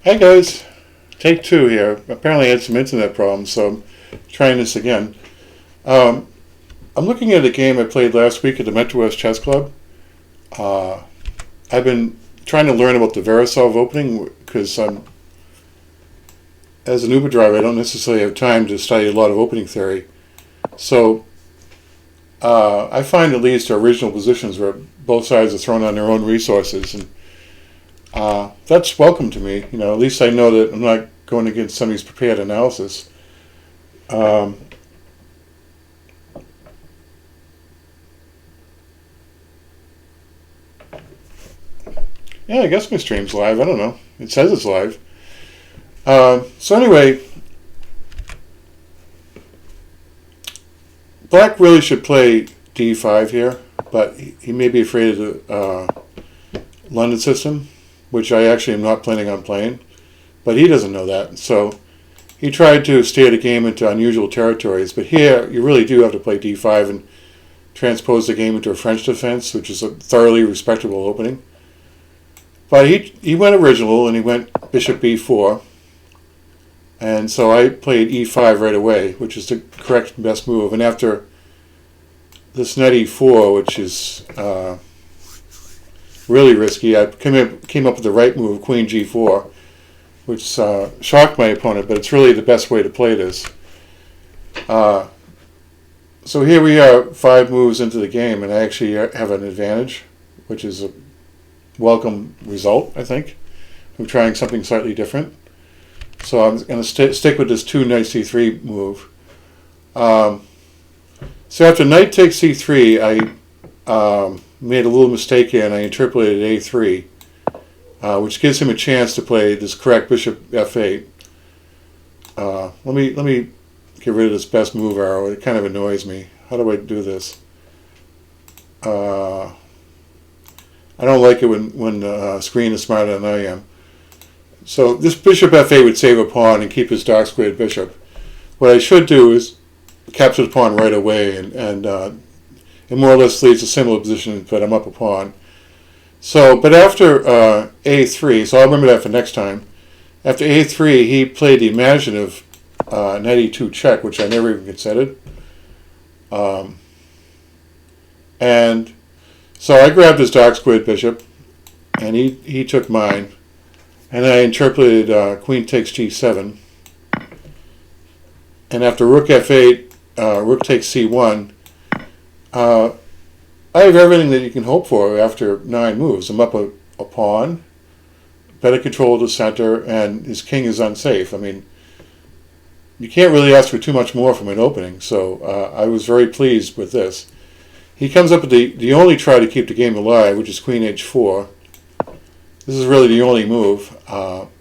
Hi guys, take two here. Apparently I had some internet problems, so I'm trying this again. Um, I'm looking at a game I played last week at the Metro West Chess Club. Uh, I've been trying to learn about the Veresov opening because as an Uber driver, I don't necessarily have time to study a lot of opening theory. So I find at least original positions where both sides are throwing on their own resources, and that's welcome to me. At least I know that I'm not going against somebody's prepared analysis. Um, yeah, I guess my stream's live. I don't know. It says it's live. So anyway, Black really should play d5 here, but he may be afraid of the London system, which I actually am not planning on playing. But he doesn't know that, so he tried to steer the game into unusual territories. But here, you really do have to play d5 and transpose the game into a French defense, which is a thoroughly respectable opening. But he went original, and he went bishop b4. And so I played e5 right away, which is the correct and best move. And after this knight e4, which is really risky, I came up with the right move, queen g4, which shocked my opponent, but it's really the best way to play this. So here we are 5 moves into the game, and I actually have an advantage, which is a welcome result, I think, of trying something slightly different. So I'm going to stick with this 2 knight c3 move. So after knight takes c3, I made a little mistake here, and I interpolated a3, which gives him a chance to play this correct bishop f8. Let me get rid of this best move arrow. It kind of annoys me. How do I do this? I don't like it when the screen is smarter than I am. So this bishop f8 would save a pawn and keep his dark squared bishop. What I should do is capture the pawn right away, and it more or less leaves a similar position, but I'm up a pawn. So, but after a3, so I'll remember that for next time. After a3, he played the imaginative knight e2 check, which I never even considered. And so I grabbed his dark squared bishop, and he took mine. And I interpreted queen takes g7. And after rook f8, rook takes c1, I have everything that you can hope for after 9 moves. I'm up a pawn, better control of the center, and his king is unsafe. I mean, you can't really ask for too much more from an opening, so I was very pleased with this. He comes up with the only try to keep the game alive, which is queen h4. This is really the only move. But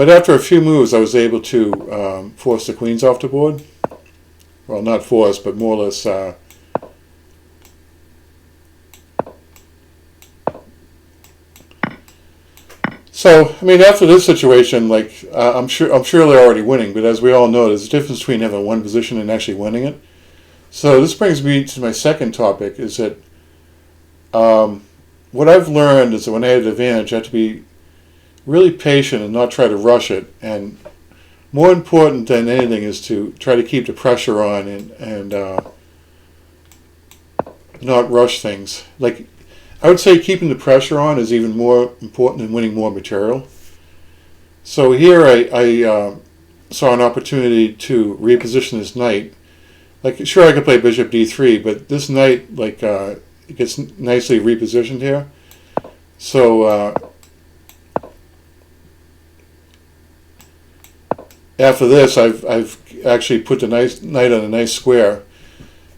after a few moves, I was able to force the queens off the board. Well, not force, but more or less. So, I mean, after this situation, I'm sure they're already winning. But as we all know, there's a difference between having one position and actually winning it. So this brings me to my second topic: is that what I've learned is that when I have an advantage, I have to be really patient and not try to rush it. And more important than anything is to try to keep the pressure on and not rush things. Like, I would say keeping the pressure on is even more important than winning more material. So here I saw an opportunity to reposition this knight. Like, sure, I could play bishop d3, but this knight, it gets nicely repositioned here. So after this, I've actually put the knight on a nice square.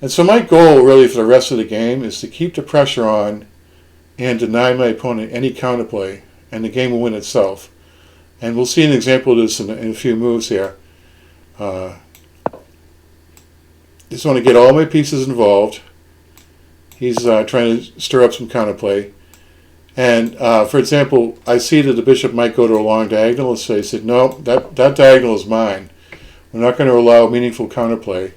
And so my goal really for the rest of the game is to keep the pressure on and deny my opponent any counterplay, and the game will win itself. And we'll see an example of this in a few moves here. Just want to get all my pieces involved. He's trying to stir up some counterplay. And, for example, I see that the bishop might go to a long diagonal, so I said, no, that diagonal is mine. We're not going to allow meaningful counterplay.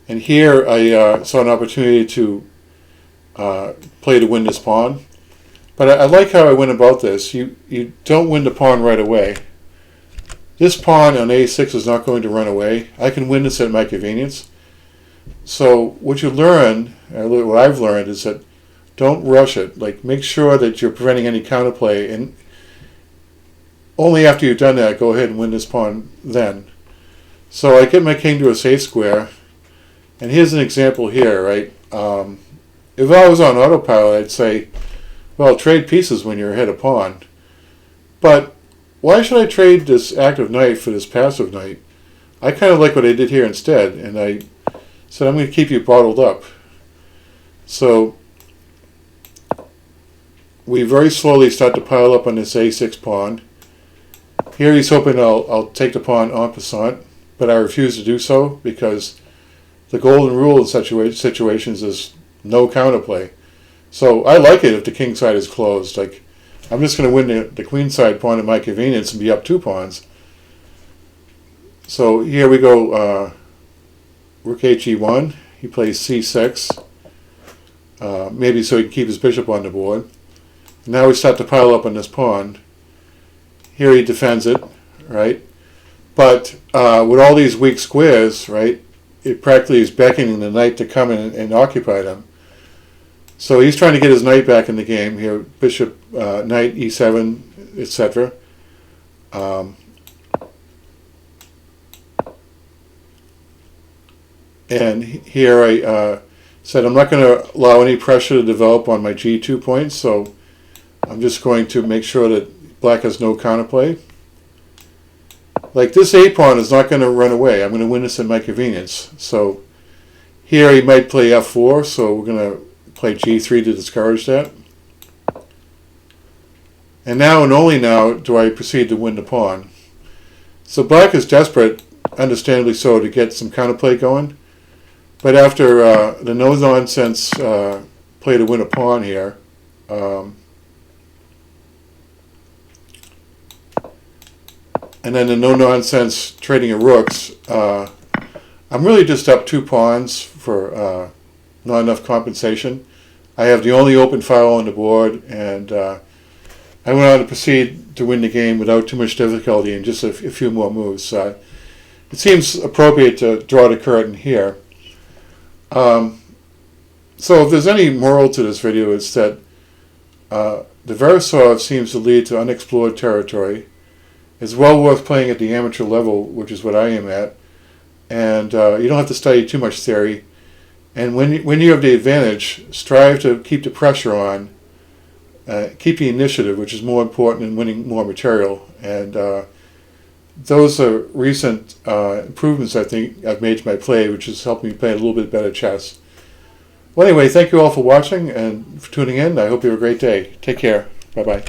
And here I saw an opportunity to play to win this pawn. But I like how I went about this. You don't win the pawn right away. This pawn on a6 is not going to run away. I can win this at my convenience. So what you learn, what I've learned, is that don't rush it. Like, make sure that you're preventing any counterplay, and only after you've done that, go ahead and win this pawn then. So I get my king to a safe square, and here's an example here, right? If I was on autopilot, I'd say, well, trade pieces when you're ahead of pawn. But why should I trade this active knight for this passive knight? I kind of like what I did here instead, and I said I'm going to keep you bottled up. So we very slowly start to pile up on this a6 pawn. Here he's hoping I'll take the pawn en passant, but I refuse to do so because the golden rule in such situations is no counterplay. So I like it if the king side is closed. Like, I'm just going to win the queen side pawn at my convenience and be up 2 pawns. So here we go, rook he1. He plays c6, maybe so he can keep his bishop on the board. Now we start to pile up on this pawn. Here he defends it, right? But with all these weak squares, right, it practically is beckoning the knight to come in and occupy them. So he's trying to get his knight back in the game here. Bishop, knight, e7, etc. And here I said I'm not going to allow any pressure to develop on my g2 points, so I'm just going to make sure that black has no counterplay. Like, this a pawn is not going to run away. I'm going to win this at my convenience. So here he might play f4, so we're going to play g3 to discourage that. And now and only now do I proceed to win the pawn. So black is desperate, understandably so, to get some counterplay going. But after the no-nonsense play to win a pawn here, and then the no-nonsense trading of rooks, I'm really just up 2 pawns for not enough compensation. I have the only open file on the board, and I went on to proceed to win the game without too much difficulty in just a few more moves. It seems appropriate to draw the curtain here. So if there's any moral to this video, it's that the Veresov seems to lead to unexplored territory. It's well worth playing at the amateur level, which is what I am at, and you don't have to study too much theory. And when you have the advantage, strive to keep the pressure on, keep the initiative, which is more important than winning more material. And those are recent improvements I think I've made to my play, which has helped me play a little bit better chess. Well, anyway, thank you all for watching and for tuning in. I hope you have a great day. Take care. Bye-bye.